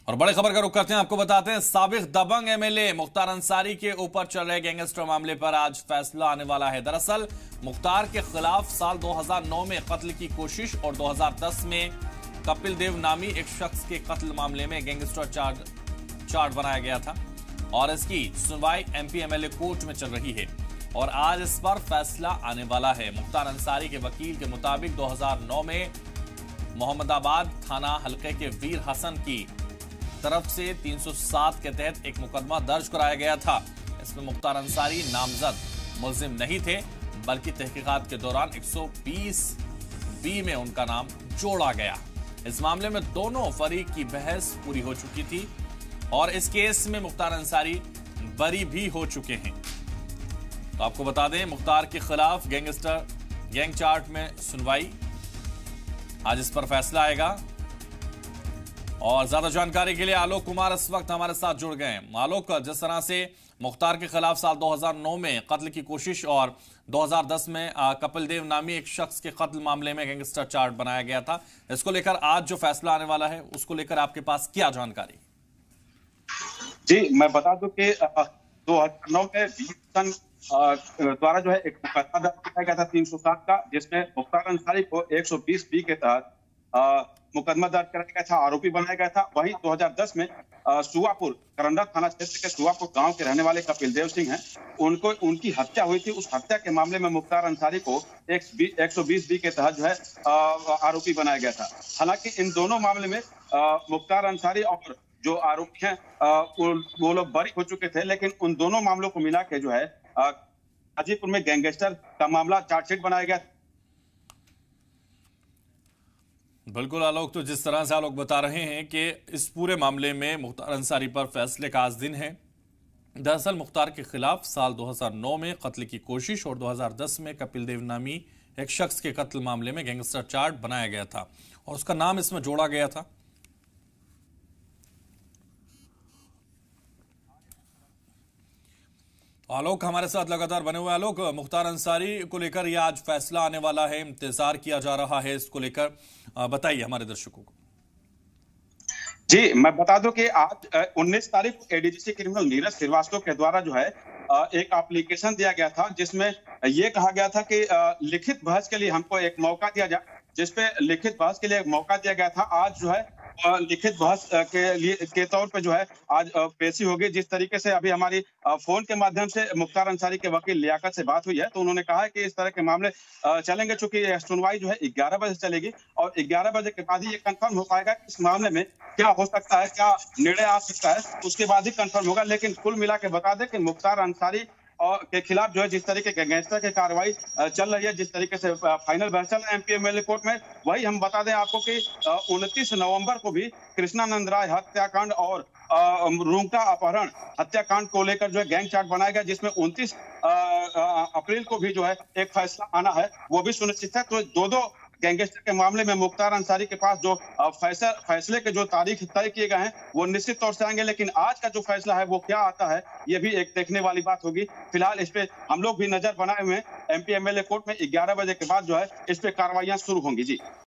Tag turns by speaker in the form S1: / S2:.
S1: और बड़ी खबर का रुख करते हैं, आपको बताते हैं साबिक दबंग एमएलए मुख्तार अंसारी के ऊपर चल रहे गैंगस्टर मामले पर आज फैसला आने वाला है। दरअसल मुख्तार के खिलाफ साल 2009 में कत्ल की कोशिश और 2010 में कपिल देव नामी एक शख्स के कत्ल मामले में गैंगस्टर चार्ट बनाया गया था और इसकी सुनवाई एमपी एमएलए कोर्ट में चल रही है और आज इस पर फैसला आने वाला है। मुख्तार अंसारी के वकील के मुताबिक 2009 में मोहम्मदाबाद थाना हल्के के वीर हसन की तरफ से 307 के तहत एक मुकदमा दर्ज कराया गया था। इसमें मुख्तार अंसारी नामजद मुल्जिम नहीं थे, बल्कि तहकीकात के दौरान 120 बी में उनका नाम जोड़ा गया। इस मामले में दोनों फरीक की बहस पूरी हो चुकी थी और इस केस में मुख्तार अंसारी बरी भी हो चुके हैं। तो आपको बता दें, मुख्तार के खिलाफ गैंग चार्ट में सुनवाई, आज इस पर फैसला आएगा। और ज्यादा जानकारी के लिए आलोक कुमार इस वक्त हमारे साथ जुड़ गए हैं। आलोक, जिस तरह से मुख्तार के खिलाफ साल 2009 में कत्ल की कोशिश और 2010 में कपिल देव नामी एक शख्स के कत्ल मामले में गैंगस्टर चार्ट बनाया गया था, इसको लेकर आज जो फैसला आने वाला है उसको लेकर आपके पास क्या जानकारी?
S2: जी, मैं बता दूं कि 2009 में वीर द्वारा जो है एक मुकदमा दर्ज किया गया था 307 का, जिसमें मुख्तार अंसारी को 120 बी के तहत मुकदमा दर्ज कराया गया था, आरोपी बनाया गया था। वहीं 2010 में सुवापुर करंदा थाना क्षेत्र के सुवापुर गांव के रहने वाले कपिल देव सिंह हैं, उनकी हत्या हुई थी। उस हत्या के मामले में मुख्तार अंसारी को 120 बी के तहत जो है आरोपी बनाया गया था। हालांकि इन दोनों मामले में मुख्तार अंसारी और जो आरोपी हैं वो लोग बरी हो चुके थे, लेकिन उन दोनों मामलों को मिला के जो है गाजीपुर में गैंगस्टर का मामला चार्जशीट बनाया गया।
S1: बिल्कुल आलोक, तो जिस तरह से आलोक बता रहे हैं कि इस पूरे मामले में मुख्तार अंसारी पर फैसले का आज दिन है। दरअसल मुख्तार के खिलाफ साल 2009 में कत्ल की कोशिश और 2010 में कपिल देव नामी एक शख्स के कत्ल मामले में गैंगस्टर चार्ट बनाया गया था और उसका नाम इसमें जोड़ा गया था। आलोक हमारे साथ लगातार बने हुए। आलोक, मुख्तार अंसारी को लेकर यह आज फैसला आने वाला है, इंतजार किया जा रहा है, इसको लेकर बताइए हमारे दर्शकों को।
S2: जी, मैं बता दूं कि आज 19 तारीख को एडीजीसी क्रिमिनल नीरज श्रीवास्तव के द्वारा जो है एक एप्लीकेशन दिया गया था, जिसमें यह कहा गया था कि लिखित बहस के लिए हमको एक मौका दिया जाए, जिसपे लिखित बहस के लिए एक मौका दिया गया था। आज जो है लिखित बहस के तौर पे जो है आज पेशी होगी। जिस तरीके से अभी हमारी फोन के माध्यम से मुख्तार अंसारी के वकील लियाकत से बात हुई है, तो उन्होंने कहा है कि इस तरह के मामले चलेंगे। चूंकि सुनवाई जो है 11 बजे चलेगी और 11 बजे के बाद ही ये कंफर्म हो पाएगा कि इस मामले में क्या हो सकता है, क्या निर्णय आ सकता है, उसके बाद ही कंफर्म होगा। लेकिन कुल मिला के बता दें कि मुख्तार अंसारी और के खिलाफ जो है जिस तरीके के गैंगस्टर की कार्रवाई चल रही है, जिस तरीके से फाइनल बहस चल रहा है एमपी एमएलए कोर्ट में, वही हम बता दें आपको कि 29 नवंबर को भी कृष्णानंद राय हत्याकांड और रूंगटा अपहरण हत्याकांड को लेकर जो है गैंग चार्ट बनाया गया, जिसमें 29 अप्रैल को भी जो है एक फैसला आना है, वो भी सुनिश्चित है। तो दो गैंगस्टर के मामले में मुख्तार अंसारी के पास जो फैसले के जो तारीख तय किए गए हैं वो निश्चित तौर से आएंगे, लेकिन आज का जो फैसला है वो क्या आता है ये भी एक देखने वाली बात होगी। फिलहाल इस पे हम लोग भी नजर बनाए हुए हैं। एमपी एमएलए कोर्ट में 11 बजे के बाद जो है इस पे कार्रवाइयां शुरू होंगी। जी।